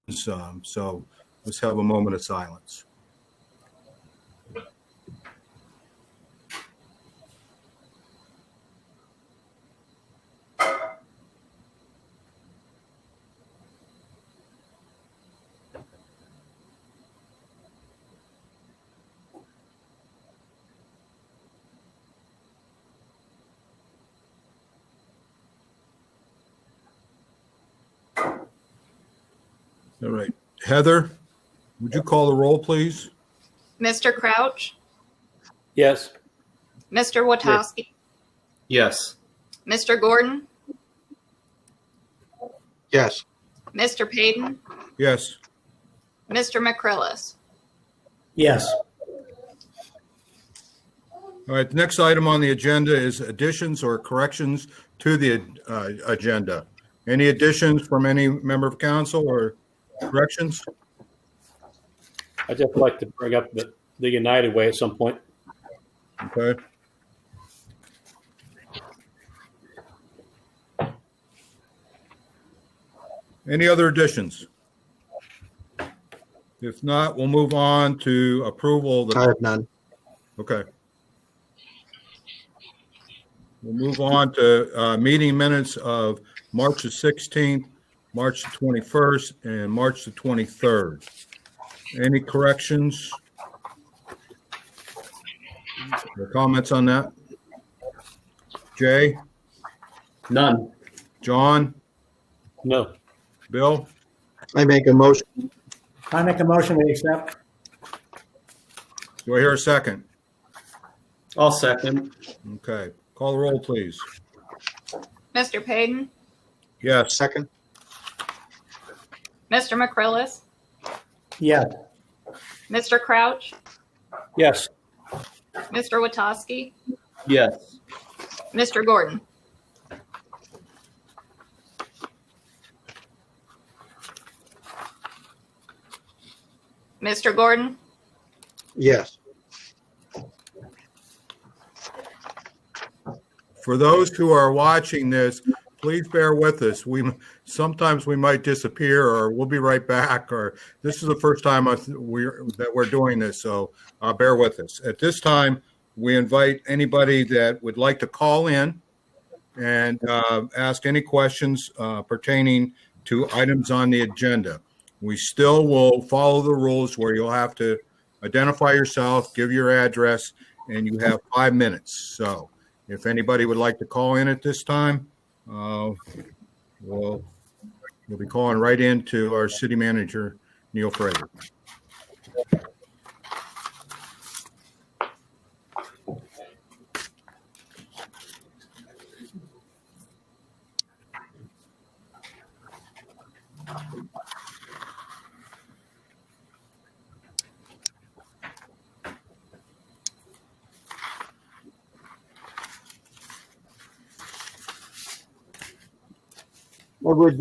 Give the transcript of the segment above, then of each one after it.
So let's have a moment of silence. All right. Heather, would you call the roll, please? Mr. Crouch? Yes. Mr. Witowski? Yes. Mr. Gordon? Yes. Mr. Payton? Yes. Mr. McCrillis? Yes. All right. The next item on the agenda is additions or corrections to the agenda. Any additions from any member of council or corrections? I'd just like to bring up the United Way at some point. Okay. Any other additions? If not, we'll move on to approval. I have none. Okay. We'll move on to meeting minutes of March the 16th, March the 21st, and March the 23rd. Any corrections or comments on that? Jay? None. John? No. Bill? I make a motion. I make a motion we accept. Do I hear a second? I'll second. Okay. Call the roll, please. Mr. Payton? Yes. Second. Mr. McCrillis? Yes. Mr. Crouch? Yes. Mr. Witowski? Yes. Mr. Gordon? Mr. Gordon? Yes. For those who are watching this, please bear with us. Sometimes we might disappear, or we'll be right back. Or this is the first time we're doing this, so bear with us. At this time, we invite anybody that would like to call in and ask any questions pertaining to items on the agenda. We still will follow the rules where you'll have to identify yourself, give your address, and you have 5 minutes. So if anybody would like to call in at this time, we'll be calling right into our city manager, Neil Fraser. I would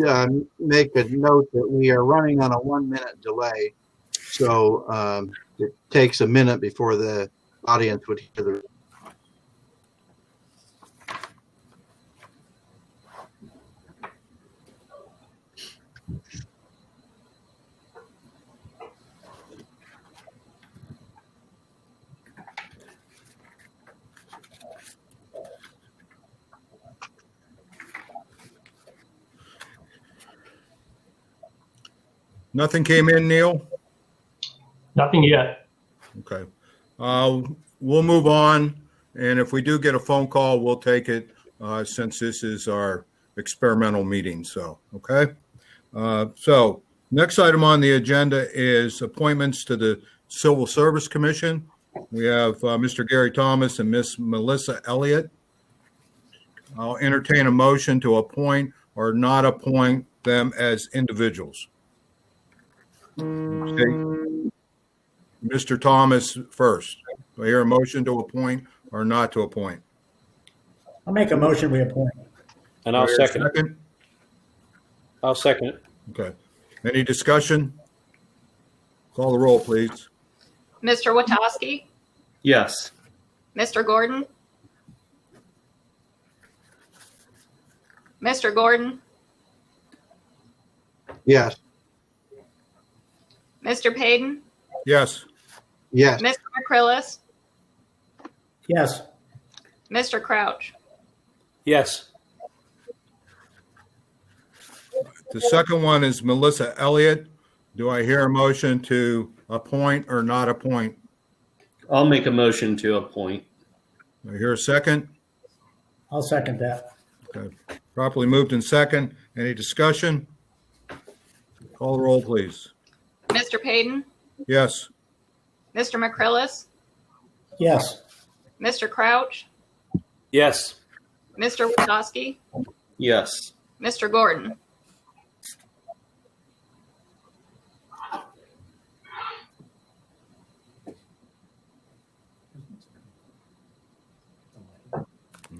make a note that we are running on a 1-minute delay. So it takes a minute before the audience would hear the. Nothing came in, Neil? Nothing yet. Okay. We'll move on. And if we do get a phone call, we'll take it since this is our experimental meeting. So, okay. So next item on the agenda is appointments to the Civil Service Commission. We have Mr. Gary Thomas and Miss Melissa Elliott. I'll entertain a motion to appoint or not appoint them as individuals. Okay. Mr. Thomas first. Do I hear a motion to appoint or not to appoint? I'll make a motion we appoint. And I'll Do I hear a second it. I'll second it. Okay. Any discussion? Call the roll, please. Mr. Witowski? Yes. Mr. Gordon? Mr. Gordon? Yes. Mr. Payton, Yes. Yes. Mr. McCrillis, Yes. Mr. Crouch. Yes. The second one is Melissa Elliott. Do I hear a motion to appoint or not appoint? I'll make a motion to appoint. Do I hear a second? I'll second that. Okay. Properly moved in second. Any discussion? Call the roll, please. Mr. Payton, Yes. Mr. McCrillis, Yes. Mr. Crouch, Yes. Mr. Witowski, Yes. Mr. Gordon.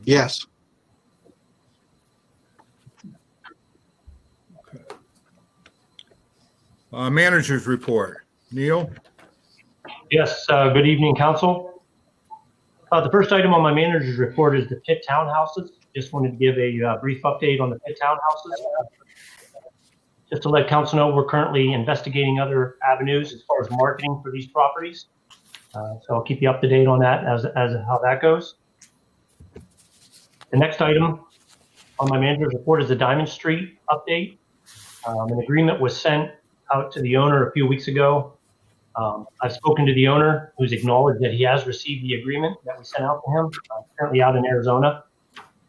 Yes. Manager's report. Neil? Yes, good evening, council. The first item on my manager's report is the pit townhouses. Just wanted to give a brief update on the pit townhouses. Just to let council know, we're currently investigating other avenues as far as marketing for these properties. So I'll keep you up to date on that as how that goes. The next item on my manager's report is the Diamond Street update. An agreement was sent out to the owner a few weeks ago. I've spoken to the owner, who's acknowledged that he has received the agreement that we sent out to him, currently out in Arizona.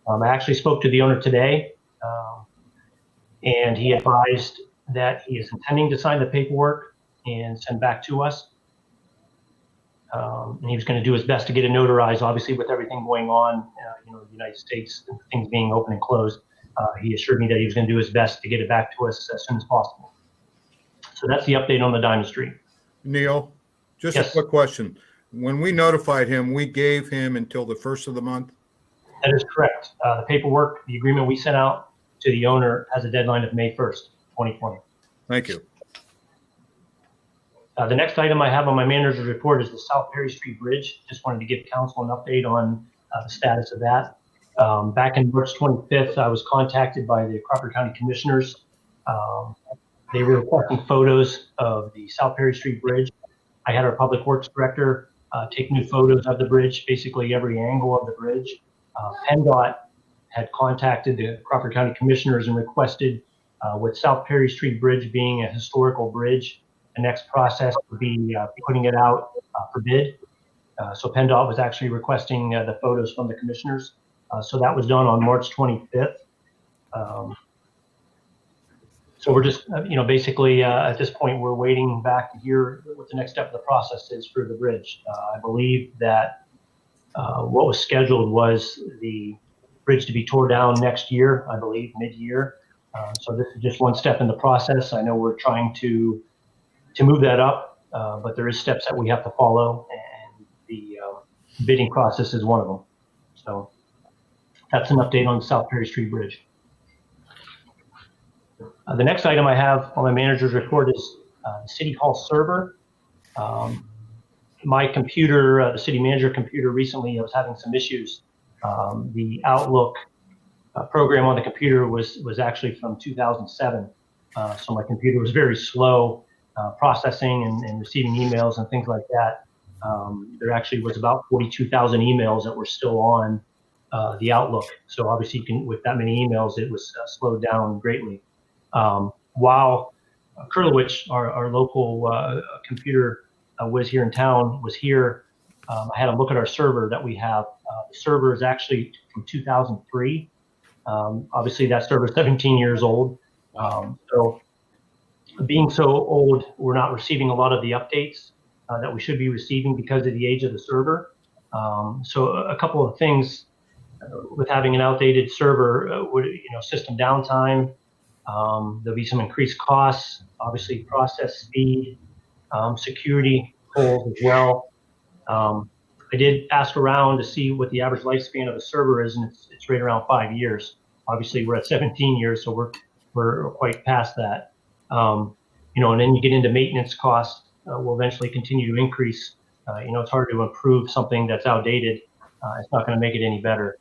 I actually spoke to the owner today, and he advised that he is intending to sign the paperwork and send back to us. And he was going to do his best to get it notarized, obviously, with everything going on, in the United States, things being open and closed. He assured me that he was going to do his best to get it back to us as soon as possible. So that's the update on the Diamond Street. Neil, just Yes. a quick question. When we notified him, we gave him until the first of the month? That is correct. The paperwork, the agreement we sent out to the owner has a deadline of May 1st, 2020. Thank you. The next item I have on my manager's report is the South Perry Street Bridge. Just wanted to give council an update on the status of that. Back in March 25th, I was contacted by the Crawford County Commissioners. They were requesting photos of the South Perry Street Bridge. I had our Public Works Director take new photos of the bridge, basically every angle of the bridge. PennDOT had contacted the Crawford County Commissioners and requested, with South Perry Street Bridge being a historical bridge, the next process would be putting it out for bid. So PennDOT was actually requesting the photos from the commissioners. So that was done on March 25th. So we're just, basically at this point, we're waiting back to hear what the next step of the process is for the bridge. I believe that what was scheduled was the bridge to be tore down next year, I believe, mid-year. So this is just one step in the process. I know we're trying to move that up, but there is steps that we have to follow, and the bidding process is one of them. So that's an update on the South Perry Street Bridge. The next item I have on my manager's report is the City Hall server. My computer, the city manager computer, recently was having some issues. The Outlook program on the computer was actually from 2007. So my computer was very slow processing and receiving emails and things like that. There actually was about 42,000 emails that were still on the Outlook. So obviously with that many emails, it was slowed down greatly. While Kurlowicz, our local computer whiz here in town, was here, I had a look at our server that we have. The server is actually from 2003. Obviously, that server is 17 years old. So being so old, we're not receiving a lot of the updates that we should be receiving because of the age of the server. So a couple of things with having an outdated server would, system downtime. There'll be some increased costs, obviously process speed, security holes as well. I did ask around to see what the average lifespan of a server is, and it's right around 5 years. Obviously, we're at 17 years, so we're quite past that. And then you get into maintenance costs will eventually continue to increase. It's hard to improve something that's outdated. It's not going to make it any better.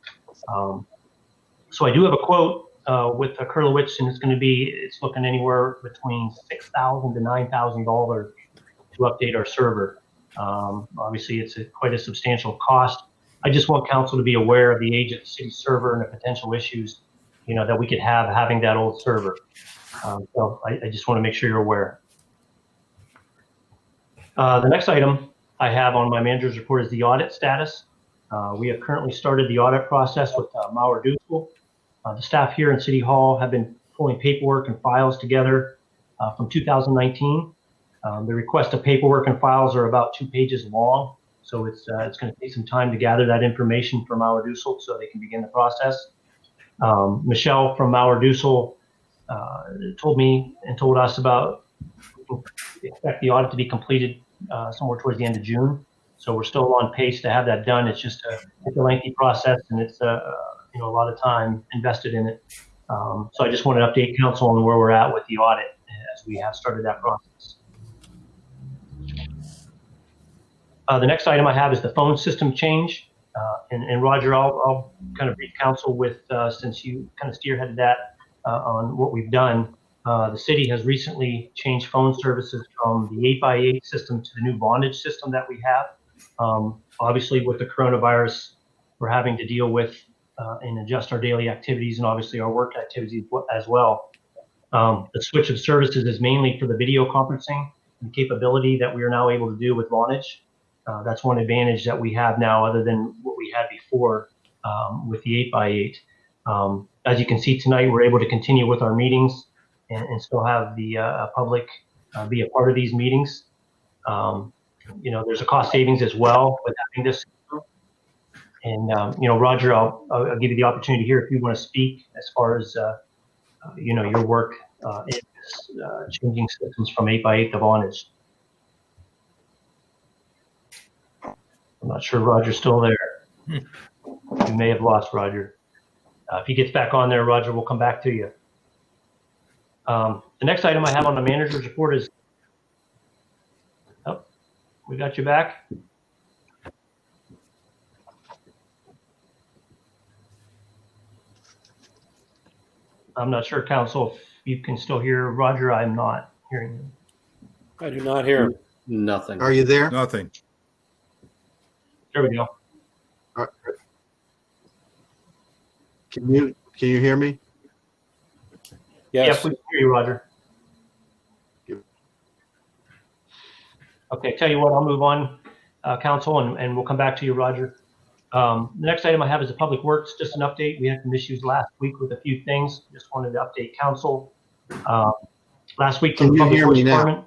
So I do have a quote with Kurlowicz, and it's looking anywhere between $6,000 to $9,000 to update our server. Obviously, it's quite a substantial cost. I just want council to be aware of the age of the city server and the potential issues, that we could have having that old server. So I just want to make sure you're aware. The next item I have on my manager's report is the audit status. We have currently started the audit process with Mauer Dussel. The staff here in City Hall have been pulling paperwork and files together from 2019. The request of paperwork and files are about 2 pages long, so it's going to take some time to gather that information from Mauer Dussel so they can begin the process. Michelle from Mauer Dussel told me and told us about expect the audit to be completed somewhere towards the end of June. So we're still on pace to have that done. It's just it's a lengthy process, and it's a lot of time invested in it. So I just wanted to update council on where we're at with the audit as we have started that process. The next item I have is the phone system change. And Roger, I'll kind of brief council with, since you kind of spearheaded that on what we've done. The city has recently changed phone services from the 8x8 system to the new Vonage system that we have. Obviously, with the coronavirus, we're having to deal with and adjust our daily activities and obviously our work activities as well. The switch of services is mainly for the video conferencing and capability that we are now able to do with Vonage. That's one advantage that we have now other than what we had before with the 8x8. As you can see tonight, we're able to continue with our meetings and still have the public be a part of these meetings. There's a cost savings as well with having this. And, Roger, I'll give you the opportunity here if you want to speak as far as, your work in changing systems from 8x8 to Vonage. I'm not sure Roger's still there. You may have lost Roger. If he gets back on there, Roger, we'll come back to you. The next item I have on the manager's report is, we got you back. I'm not sure, council, if you can still hear Roger. I'm not hearing him. I do not hear him. Nothing. Are you there? Nothing. There we go. Can you hear me? Yes. Yes, we can hear you, Roger. Okay, tell you what, I'll move on, council, and we'll come back to you, Roger. The next item I have is the Public Works, just an update. We had some issues last week with a few things. Just wanted to update council. Last week from the Public Works Department.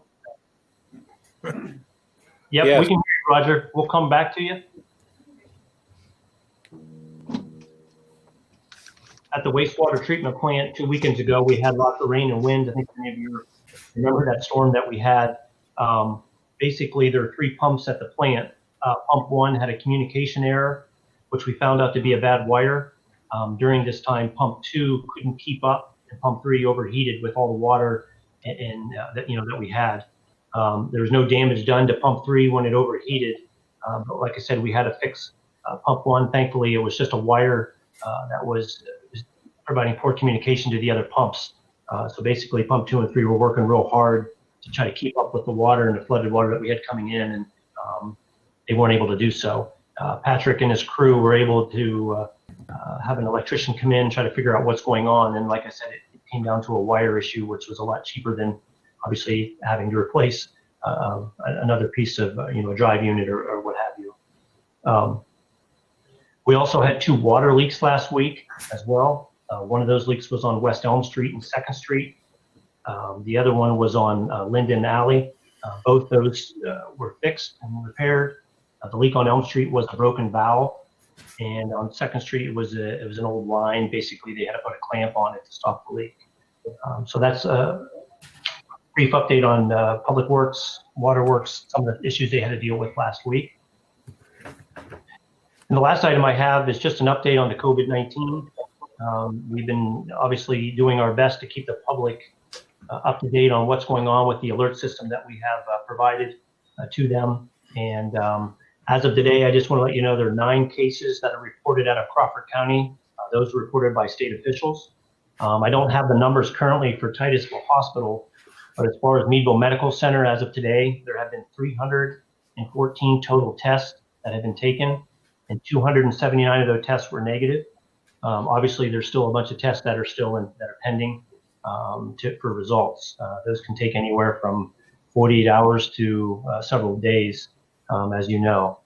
Yep, Yes. we can hear you, Roger. We'll come back to you. At the wastewater treatment plant 2 weekends ago, we had lots of rain and wind. I think many of you remember that storm that we had. Basically, there are 3 pumps at the plant. Pump 1 had a communication error, which we found out to be a bad wire. During this time, Pump 2 couldn't keep up, and Pump 3 overheated with all the water that we had. There was no damage done to Pump 3 when it overheated, but like I said, we had to fix Pump 1. Thankfully, it was just a wire that was providing poor communication to the other pumps. So basically, Pump 2 and 3 were working real hard to try to keep up with the water and the flooded water that we had coming in, and they weren't able to do so. Patrick and his crew were able to have an electrician come in and try to figure out what's going on. And like I said, it came down to a wire issue, which was a lot cheaper than obviously having to replace another piece of a drive unit or what have you. We also had 2 water leaks last week as well. One of those leaks was on West Elm Street and 2nd Street. The other one was on Linden Alley. Both those were fixed and repaired. The leak on Elm Street was a broken valve, and on 2nd Street it was an old line. Basically, they had to put a clamp on it to stop the leak. So that's a brief update on Public Works, Water Works, some of the issues they had to deal with last week. And the last item I have is just an update on the COVID-19. We've been obviously doing our best to keep the public up to date on what's going on with the alert system that we have provided to them. And as of today, I just want to let you know there are 9 cases that are reported out of Crawford County. Those were reported by state officials. I don't have the numbers currently for Titusville Hospital, But as far as Meadville Medical Center, as of today, there have been 314 total tests that have been taken, and 279 of those tests were negative. Obviously, there's still a bunch of tests that are pending for results. Those can take anywhere from 48 hours to several days, as you know.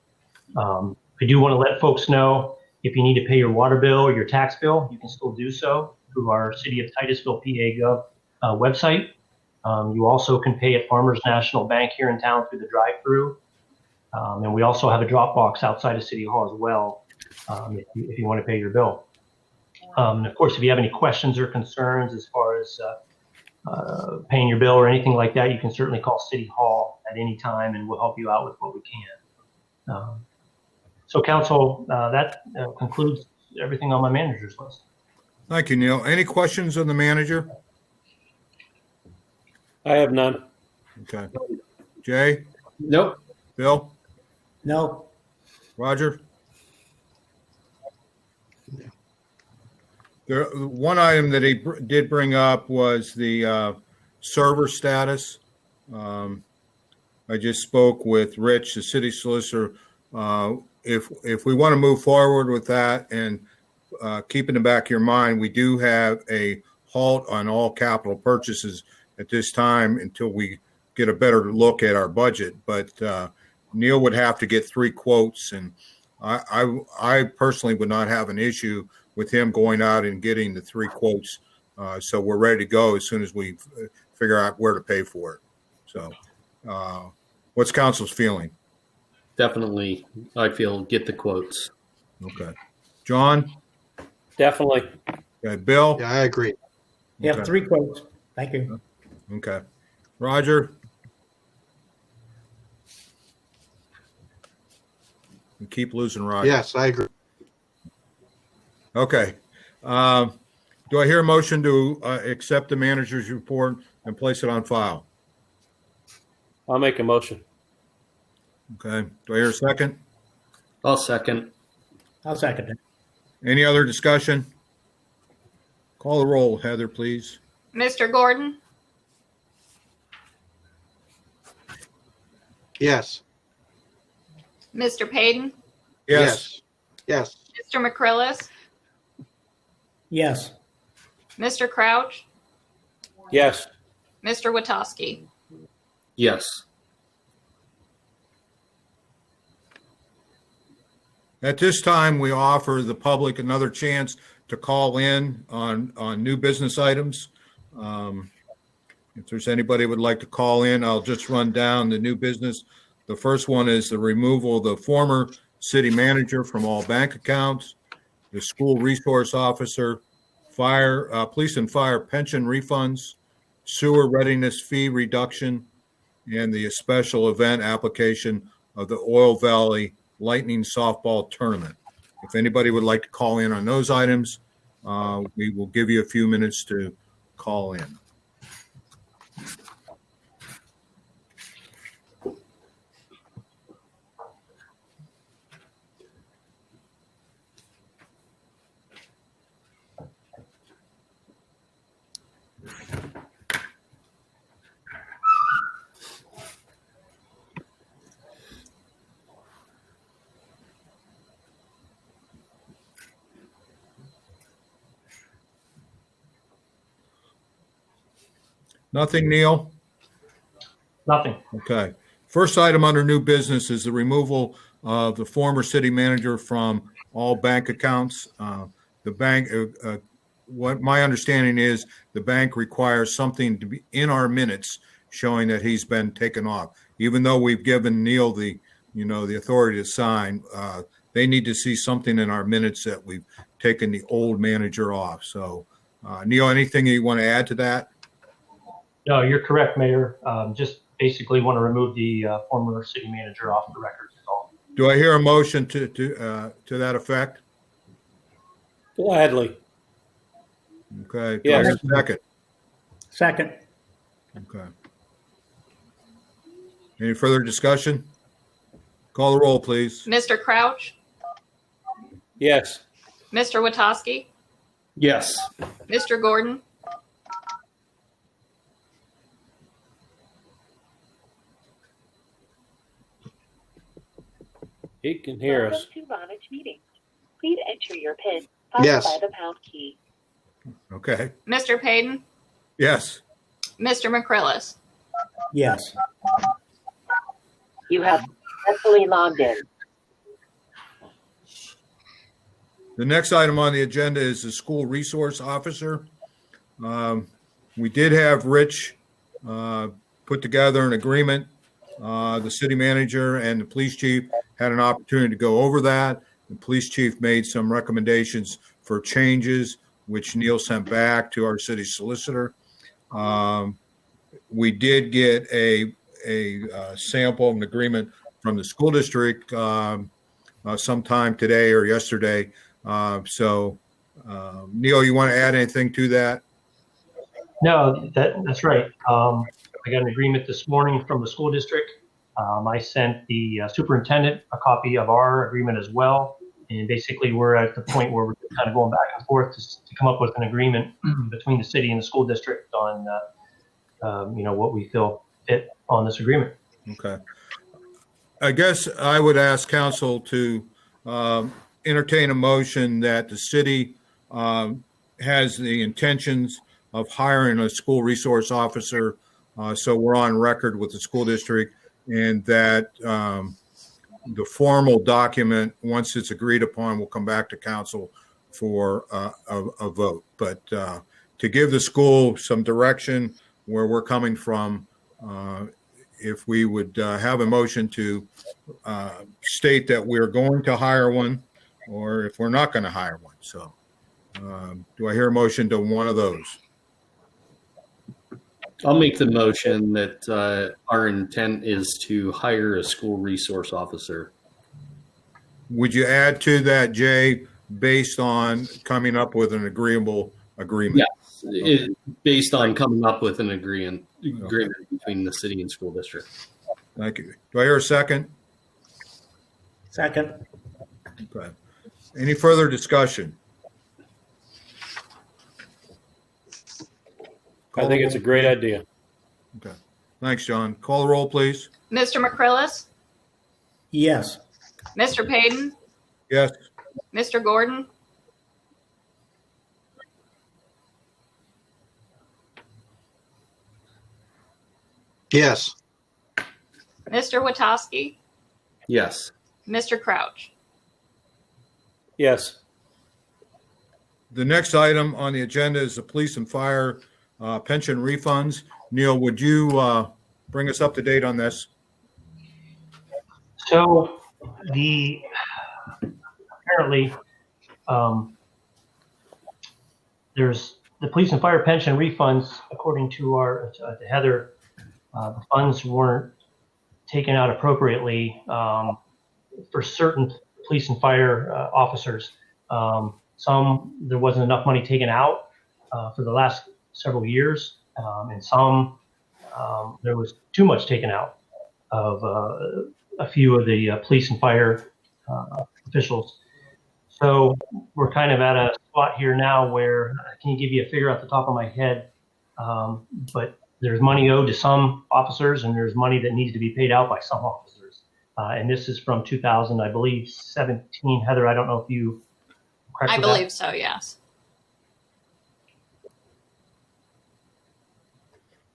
I do want to let folks know, if you need to pay your water bill or your tax bill, you can still do so through our City of Titusville, PA Gov website. You also can pay at Farmers National Bank here in town through the drive-through. And we also have a drop box outside of City Hall as well, if you want to pay your bill. And of course, if you have any questions or concerns as far as paying your bill or anything like that, you can certainly call City Hall at any time and we'll help you out with what we can. So council, that concludes everything on my manager's list. Thank you, Neil. Any questions on the manager? I have none. Okay. Jay, Nope. Bill, No. Roger? There, one item that he did bring up was the server status. I just spoke with Rich, the city solicitor. If we want to move forward with that, and keep in the back of your mind, we do have a halt on all capital purchases at this time until we get a better look at our budget. But Neil would have to get 3 quotes, and I personally would not have an issue with him going out and getting the 3 quotes. So we're ready to go as soon as we figure out where to pay for it. So what's council's feeling? Definitely, I feel get the quotes. Okay. John? Definitely. Okay. Bill? Yeah, I agree. You have Okay. 3 quotes. Thank you. Okay. Roger? We keep losing Roger. Yes, I agree. Okay. Do I hear a motion to accept the manager's report and place it on file? I'll make a motion. Okay. Do I hear a second? I'll second. I'll second it. Any other discussion? Call the roll, Heather, please. Mr. Gordon, Yes. Mr. Payton, Yes. Yes. Mr. McCrillis, Yes. Mr. Crouch, Yes. Mr. Witowski. Yes. At this time, we offer the public another chance to call in on new business items. If there's anybody who would like to call in, I'll just run down the new business. The first one is the removal of the former city manager from all bank accounts, the school resource officer, fire, police and fire pension refunds, sewer readiness fee reduction, and the special event application of the Oil Valley Lightning Softball Tournament. If anybody would like to call in on those items, we will give you a few minutes to call in. Nothing, Neil? Nothing. Okay. First item under new business is the removal of the former city manager from all bank accounts. The bank, what my understanding is, the bank requires something to be in our minutes showing that he's been taken off. Even though we've given Neil the authority to sign, they need to see something in our minutes that we've taken the old manager off. So, Neil, anything you want to add to that? No, you're correct, Mayor. Just basically want to remove the former city manager off the record. That's all. Do I hear a motion to that effect? Gladly. Okay. Do I hear a second? Second. Okay. Any further discussion? Call the roll, please. Mr. Crouch, Yes. Mr. Witowski, Yes. Mr. Gordon, He can hear us. Welcome to Vonage Meetings. Please enter your PIN followed Yes. by the pound key. Okay. Mr. Payton, Yes. Mr. McCrillis, Yes. You have successfully logged in. The next item on the agenda is the school resource officer. We did have Rich put together an agreement. The city manager and the police chief had an opportunity to go over that. The police chief made some recommendations for changes, which Neil sent back to our city solicitor. We did get a sample of an agreement from the school district sometime today or yesterday. Neil, you want to add anything to that? No, that's right. I got an agreement this morning from the school district. I sent the superintendent a copy of our agreement as well. And basically, we're at the point where we're kind of going back and forth to come up with an agreement between the city and the school district on, what we feel fit on this agreement. Okay. I guess I would ask council to entertain a motion that the city has the intentions of hiring a school resource officer. So we're on record with the school district, and that the formal document, once it's agreed upon, will come back to council for a vote. But to give the school some direction where we're coming from, if we would have a motion to state that we're going to hire one, or if we're not going to hire one. So do I hear a motion to one of those? I'll make the motion that our intent is to hire a school resource officer. Would you add to that, Jay, based on coming up with an agreeable agreement? Yeah, based on coming up with an agreement between the city and school district. Thank you. Do I hear a second? Second. Okay. Any further discussion? I think it's a great idea. Okay. Thanks, John. Call the roll, please. Mr. McCrillis, Yes. Mr. Payton, Yes. Mr. Gordon, Yes. Mr. Witowski, Yes. Mr. Crouch. Yes. The next item on the agenda is the police and fire pension refunds. Neil, would you bring us up to date on this? So apparently there's the police and fire pension refunds, according to to Heather, the funds weren't taken out appropriately for certain police and fire officers. Some, there wasn't enough money taken out for the last several years, and some, there was too much taken out of a few of the police and fire officials. So we're kind of at a spot here now where I can't give you a figure off the top of my head, but there's money owed to some officers, and there's money that needs to be paid out by some officers. And this is from 2000, I believe, 17. Heather, I don't know if you correct I with that? believe so, yes.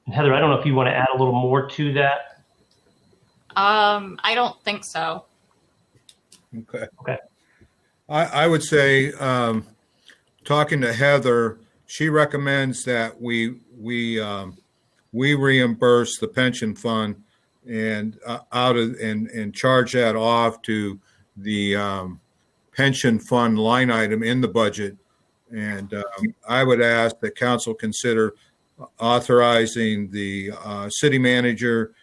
And Heather, I don't know if you want to add a little more to that. I don't think so. Okay. Okay. I would say, talking to Heather, she recommends that we reimburse the pension fund and and charge that off to the pension fund line item in the budget. And I would ask that council consider authorizing the city manager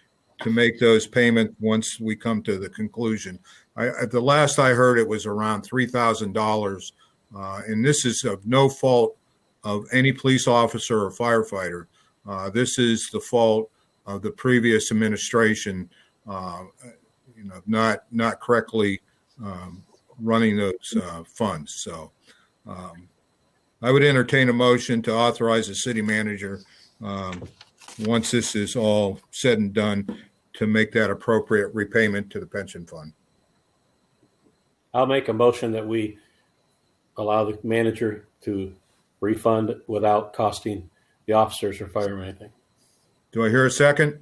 to make those payments once we come to the conclusion. At the last I heard, it was around $3,000, and this is of no fault of any police officer or firefighter. This is the fault of the previous administration, not correctly running those funds. So I would entertain a motion to authorize the city manager, once this is all said and done, to make that appropriate repayment to the pension fund. I'll make a motion that we allow the manager to refund without costing the officers or firemen anything. Do I hear a second?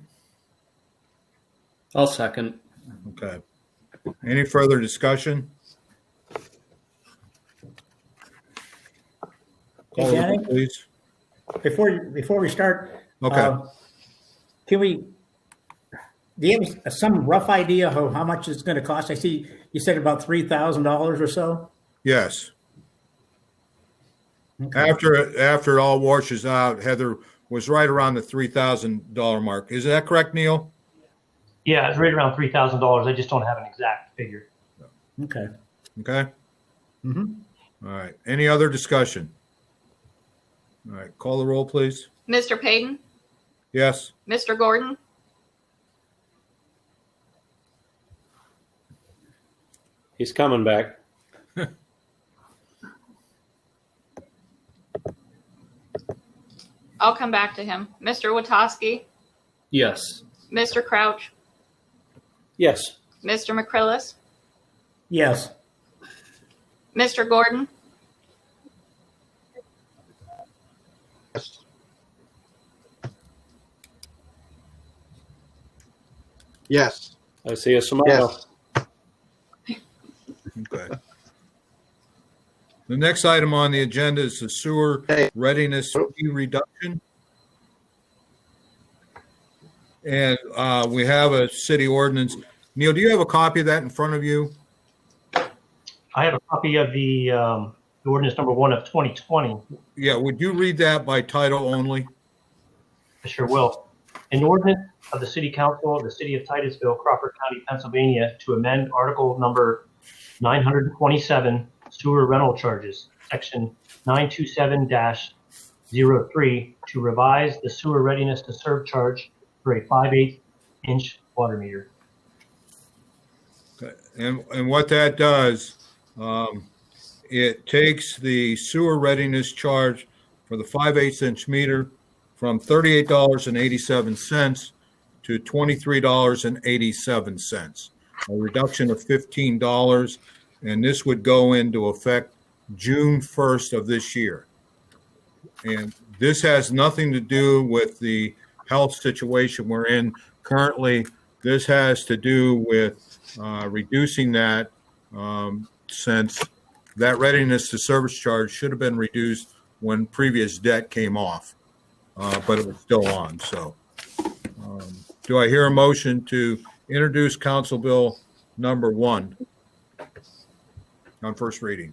I'll second. Okay. Any further discussion? Call the roll, Danny? please. Before we start, Okay. can we, do you have some rough idea of how much it's going to cost? I see you said about $3,000 or so. Yes. Okay. After it all washes out, Heather was right around the $3,000 mark. Is that correct, Neil? Yeah, it's right around $3,000. I just don't have an exact figure. Okay. Okay. Mm-hmm. All right. Any other discussion? All right. Call the roll, please. Mr. Payton, Yes. Mr. Gordon, He's coming back. I'll come back to him. Mr. Witowski, Yes. Mr. Crouch, Yes. Mr. McCrillis, Yes. Mr. Gordon, Yes. I see a smile. Yes. Okay. The next item on the agenda is the sewer readiness fee reduction. And we have a city ordinance. Neil, do you have a copy of that in front of you? I have a copy of the ordinance number 1 of 2020. Yeah, would you read that by title only? I sure will. An ordinance of the City Council of the City of Titusville, Crawford County, Pennsylvania, to amend Article number 927, sewer rental charges, Section 927-03, to revise the sewer readiness to serve charge for a 5/8-inch water meter. Okay. And what that does, it takes the sewer readiness charge for the 5/8 inch meter from $38.87 to $23.87, a reduction of $15. And this would go into effect June 1st of this year. And this has nothing to do with the health situation we're in currently. This has to do with reducing that, since that readiness to service charge should have been reduced when previous debt came off, but it was still on. So do I hear a motion to introduce Council Bill number 1 on first reading?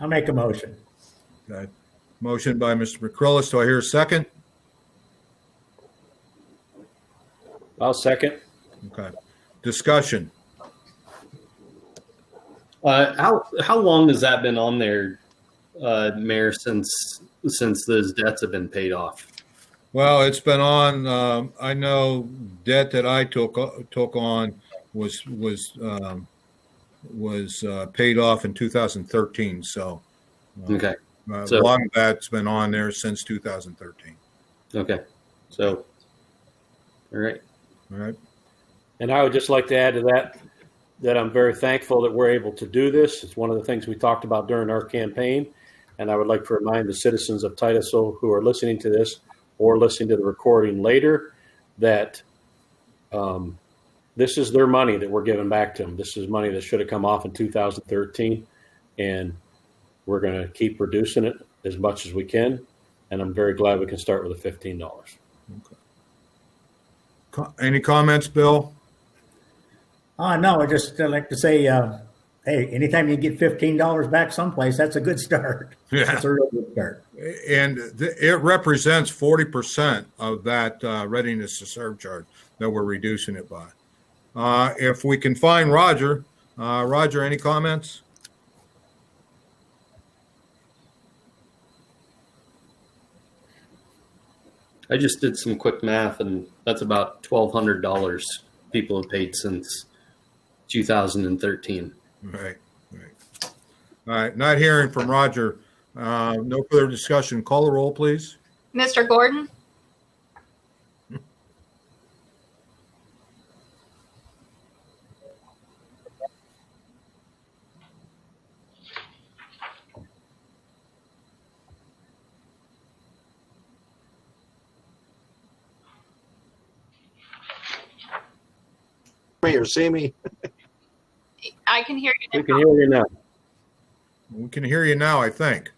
I'll make a motion. Okay. Motion by Mr. McCrillis. Do I hear a second? I'll second. Okay. Discussion. How long has that been on there, Mayor, since those debts have been paid off? Well, it's been on. I know debt that I took on was paid off in 2013. So, Okay. a So- lot of that's been on there since 2013. Okay. So, all right. All right. And I would just like to add to that I'm very thankful that we're able to do this. It's one of the things we talked about during our campaign. And I would like to remind the citizens of Titusville who are listening to this or listening to the recording later that this is their money that we're giving back to them. This is money that should have come off in 2013. And we're going to keep reducing it as much as we can. And I'm very glad we can start with the $15. Any comments, Bill? No, I just like to say, hey, anytime you get $15 back someplace, that's a good start. Yeah. That's a real good start. And it represents 40% of that readiness to serve charge that we're reducing it by. If we can find Roger, any comments? I just did some quick math, and that's about $1,200 people have paid since 2013. Right. All right. Not hearing from Roger. No further discussion. Call the roll, please. Mr. Gordon, me or see me? I can hear you We now. can hear you now. We can hear you now, I think.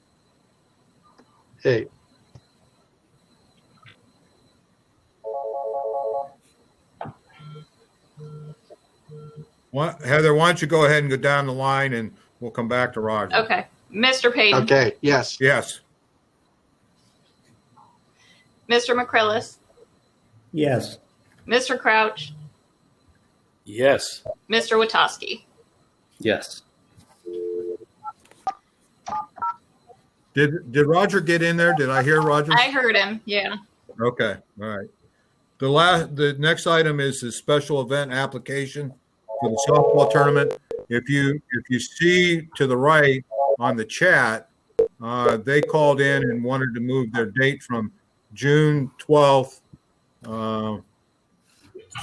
Hey, Heather, why don't you go ahead and go down the line and we'll come back to Roger. Okay. Mr. Payton. okay, yes. Yes. Mr. McCrillis. Yes. Mr. Crouch. Yes. Mr. Witowski. Yes. Did Roger get in there? Did I hear Roger? I heard him. Yeah. Okay, all right. The next item is the special event application for the softball tournament. If you see to the right on the chat, they called in and wanted to move their date from June 12th through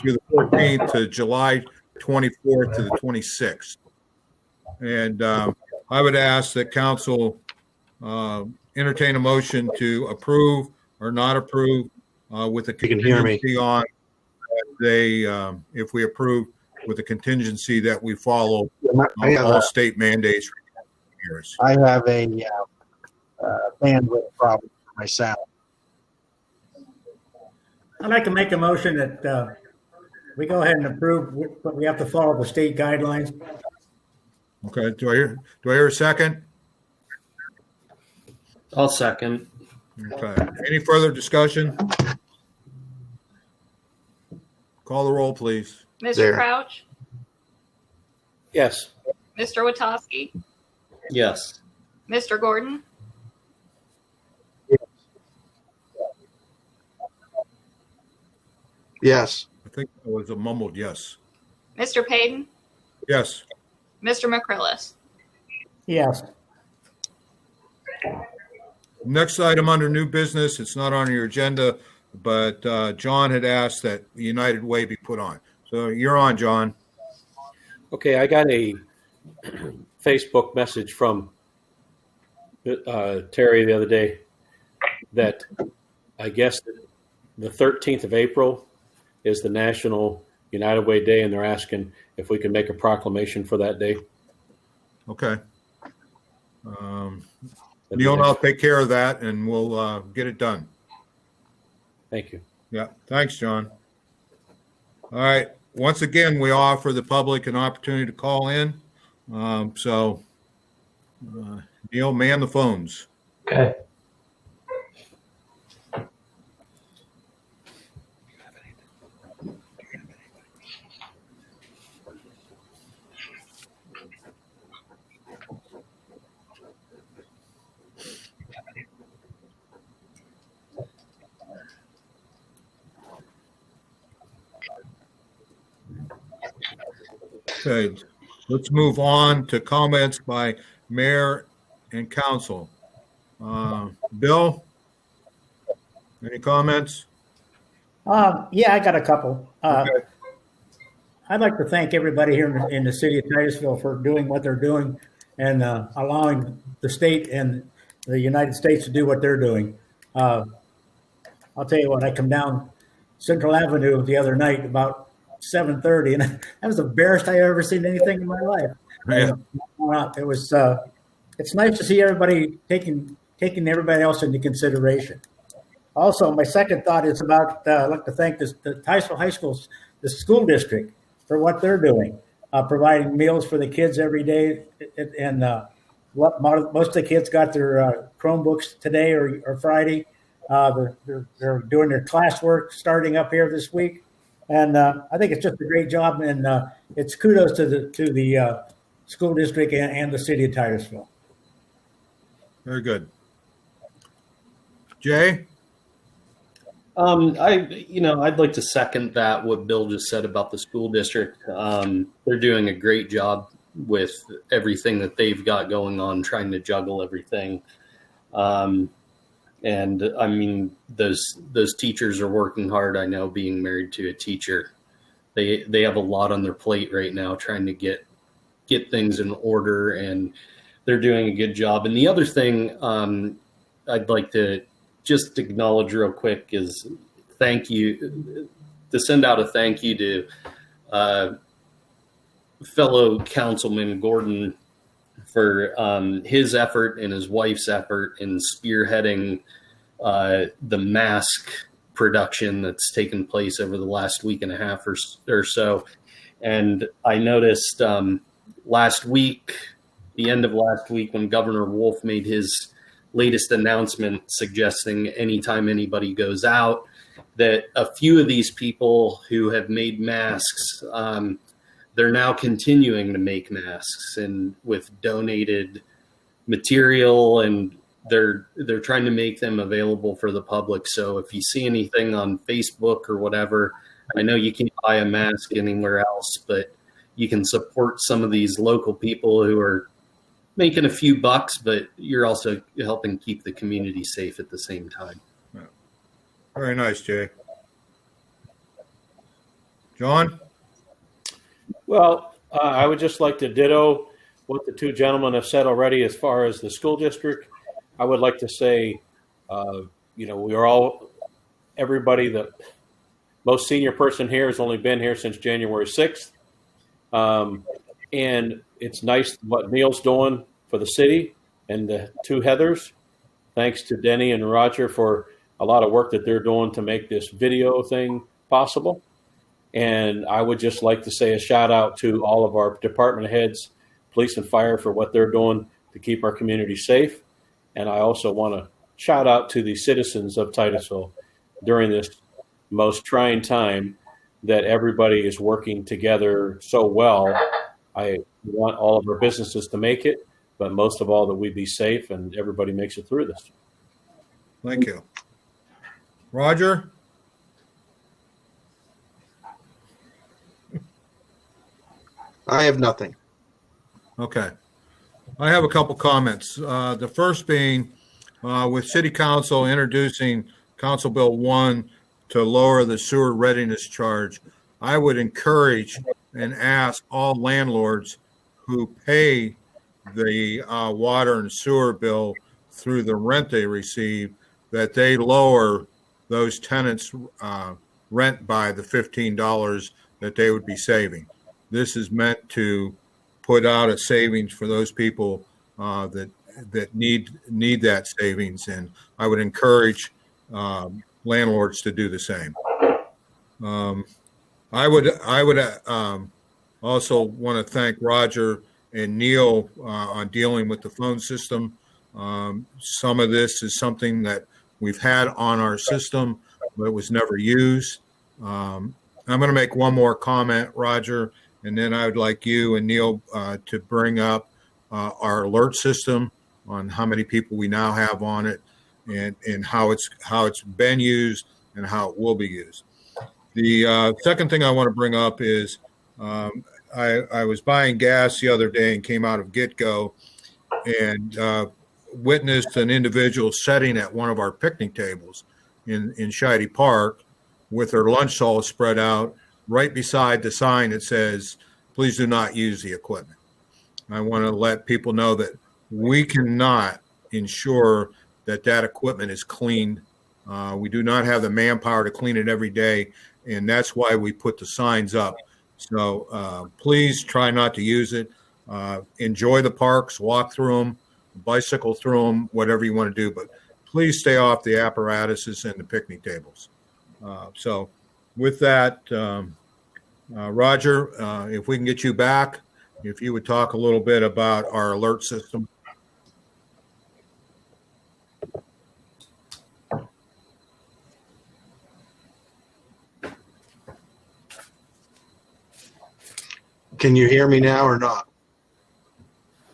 the 14th to July 24th to the 26th. And I would ask that council entertain a motion to approve or not approve with a can hear me. contingency on if we approve with a contingency that we follow I have all a, state mandates. For years. I have a bandwidth problem for my sound. I'd like to make a motion that we go ahead and approve, but we have to follow the state guidelines. Okay, do I hear a second? I'll second. Okay. Any further discussion? Call the roll, please. Mr. There. Crouch. Yes. Mr. Witowski. Yes. Mr. Gordon. Yes, I think it was a mumbled yes. Mr. Payton. Yes. Mr. McCrillis. Yes. Next item under new business, it's not on your agenda, but John had asked that the United Way be put on. So you're on, John. Okay, I got a Facebook message from Terry the other day that I guess the 13th of April is the National United Way Day, and they're asking if we can make a proclamation for that day. Okay. Neil and I'll take care of that and we'll get it done. Thank you. Yeah. Thanks, John. All right. Once again, we offer the public an opportunity to call in. So Neil, man the phones. Okay. Okay, let's move on to comments by mayor and council. Bill, any comments? Yeah, I got a couple. Okay. I'd like to thank everybody here in the city of Titusville for doing what they're doing and allowing the state and the United States to do what they're doing. I'll tell you what, I come down Central Avenue the other night about 7:30, and that was the barest I ever seen anything in my life. Yeah. It was. It's nice to see everybody taking everybody else into consideration. Also, my second thought is about I'd like to thank the Titusville High Schools, the school district, for what they're doing, providing meals for the kids every day, and most of the kids got their Chromebooks today or Friday. They're doing their classwork starting up here this week. And I think it's just a great job, and it's kudos to the school district and the city of Titusville. Very good. Jay? I'd like to second that what Bill just said about the school district. They're doing a great job with everything that they've got going on, trying to juggle everything. And I mean, those teachers are working hard. I know, being married to a teacher, they have a lot on their plate right now, trying to get things in order, and they're doing a good job. And the other thing I'd like to just acknowledge real quick is to send out a thank you to fellow councilman Gordon for his effort and his wife's effort in spearheading the mask production that's taken place over the last week and a half or so. And I noticed last week, the end of last week, when Governor Wolf made his latest announcement suggesting anytime anybody goes out, that a few of these people who have made masks, they're now continuing to make masks and with donated material, and they're trying to make them available for the public. So if you see anything on Facebook or whatever, I know you can't buy a mask anywhere else, but you can support some of these local people who are making a few bucks, but you're also helping keep the community safe at the same time. Very nice, Jay. John? Well, I would just like to ditto what the two gentlemen have said already as far as the school district. I would like to say, we are all, everybody, the most senior person here has only been here since January 6th. And it's nice what Neil's doing for the city and the two Heathers. Thanks to Denny and Roger for a lot of work that they're doing to make this video thing possible. And I would just like to say a shout out to all of our department heads, police and fire, for what they're doing to keep our community safe. And I also want to shout out to the citizens of Titusville during this most trying time, that everybody is working together so well. I want all of our businesses to make it, but most of all that we be safe and everybody makes it through this. Thank you. Roger? I have nothing. Okay. I have a couple comments. The first being with City Council introducing Council Bill 1 to lower the sewer readiness charge, I would encourage and ask all landlords who pay the water and sewer bill through the rent they receive, that they lower those tenants' rent by the $15 that they would be saving. This is meant to put out a savings for those people that need that savings, and I would encourage landlords to do the same. I would also want to thank Roger and Neil on dealing with the phone system. Some of this is something that we've had on our system, but it was never used. I'm going to make one more comment, Roger, and then I would like you and Neil to bring up our alert system on how many people we now have on it, and how it's been used and how it will be used. The second thing I want to bring up is I was buying gas the other day and came out of GetGo and witnessed an individual sitting at one of our picnic tables in Shady Park with their lunch all spread out right beside the sign that says, "Please do not use the equipment." I want to let people know that we cannot ensure that equipment is cleaned. We do not have the manpower to clean it every day, and that's why we put the signs up. So please try not to use it. Enjoy the parks, walk through them, bicycle through them, whatever you want to do, but please stay off the apparatuses and the picnic tables. So with that, Roger, if we can get you back, if you would talk a little bit about our alert system. Can you hear me now or not?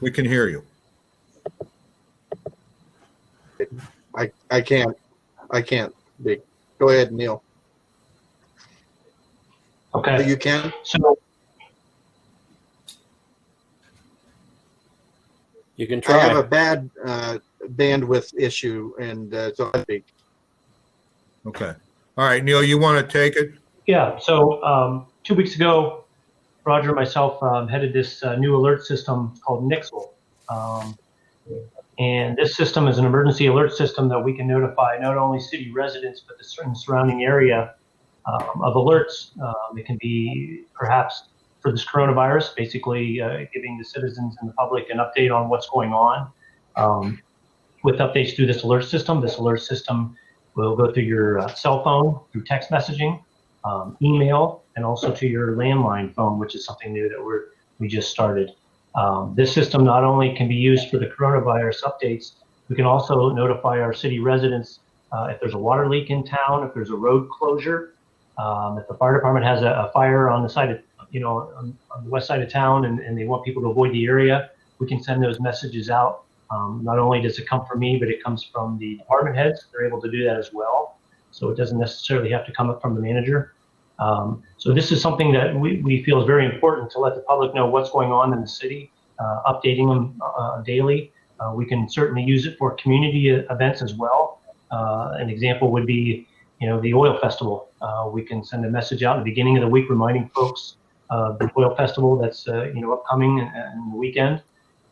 We can hear you. I can't. Go ahead, Neil. Okay. You can? So You can I try. have a bad bandwidth issue, and so I speak. Okay. All right, Neil, you want to take it? yeah, so 2 weeks ago, Roger and myself headed this new alert system called Nixle. And this system is an emergency alert system that we can notify not only city residents, but the certain surrounding area of alerts. It can be perhaps for this coronavirus, basically giving the citizens and the public an update on what's going on. With updates through this alert system will go through your cell phone, through text messaging, email, and also to your landline phone, which is something new that we just started. This system not only can be used for the coronavirus updates, we can also notify our city residents if there's a water leak in town, if there's a road closure, if the fire department has a fire on the side of, on the west side of town and they want people to avoid the area, we can send those messages out. Not only does it come from me, but it comes from the department heads. They're able to do that as well. So it doesn't necessarily have to come up from the manager. So this is something that we feel is very important to let the public know what's going on in the city, updating them daily. We can certainly use it for community events as well. An example would be, the oil festival. We can send a message out at the beginning of the week reminding folks of the oil festival that's upcoming in the weekend.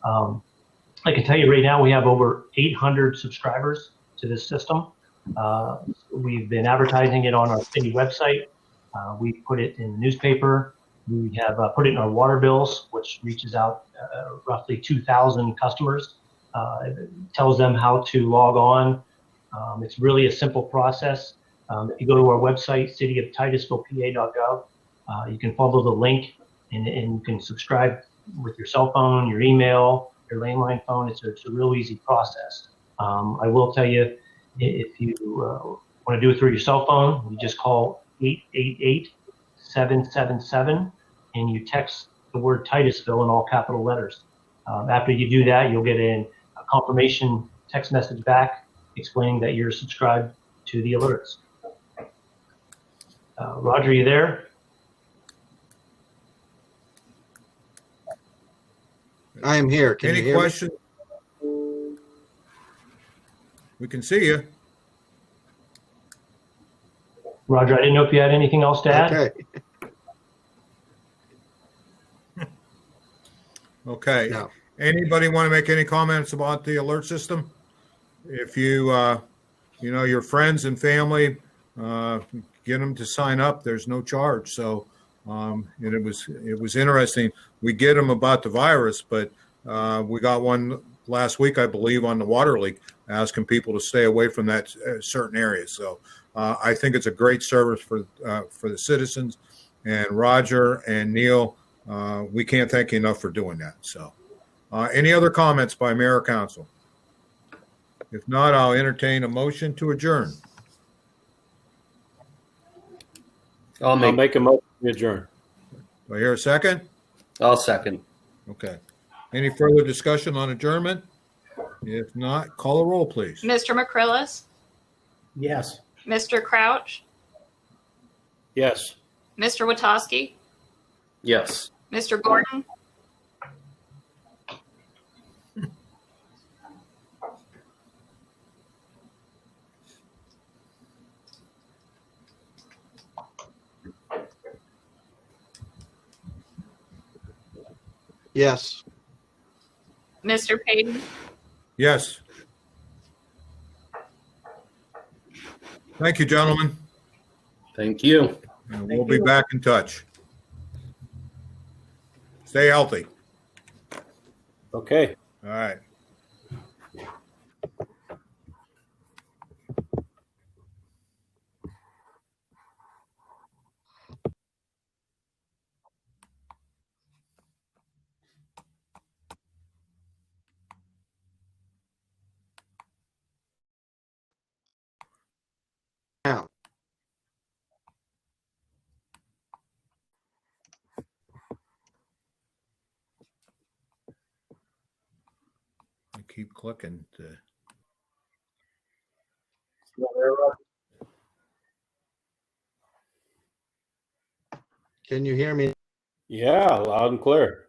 I can tell you right now we have over 800 subscribers to this system. We've been advertising it on our city website. We put it in the newspaper. We have put it in our water bills, which reaches out roughly 2,000 customers. It tells them how to log on. It's really a simple process. If you go to our website, cityoftitusvillepa.gov, you can follow the link and you can subscribe with your cell phone, your email, your landline phone. It's a real easy process. I will tell you, if you want to do it through your cell phone, you just call 888-777 and you text the word Titusville in all capital letters. After you do that, you'll get a confirmation text message back explaining that you're subscribed to the alerts. Roger, are you there? I am here. Can you Any hear me? questions? We can see you. Roger, I didn't know if you had anything else to add. Okay. Okay. No. Anybody want to make any comments about the alert system? If you, your friends and family, get them to sign up. There's no charge. So, and it was interesting. We get them about the virus, but we got one last week, I believe, on the water leak, asking people to stay away from that certain areas. So I think it's a great service for the citizens. And Roger and Neil, we can't thank you enough for doing that. So any other comments by Mayor or Council? If not, I'll entertain a motion to adjourn. I'll Make a motion to adjourn. Do I hear a second? I'll second. Okay. Any further discussion on adjournment? If not, call a roll, please. Mr. McCrillis, Yes. Mr. Crouch, Yes. Mr. Witowski, Yes. Mr. Gordon, Yes. Mr. Payton, Yes. Thank you, gentlemen. Thank you. And we'll be back in touch. Stay healthy. Okay. All right. Now. I keep clicking to. Can you hear me? Yeah, loud and clear.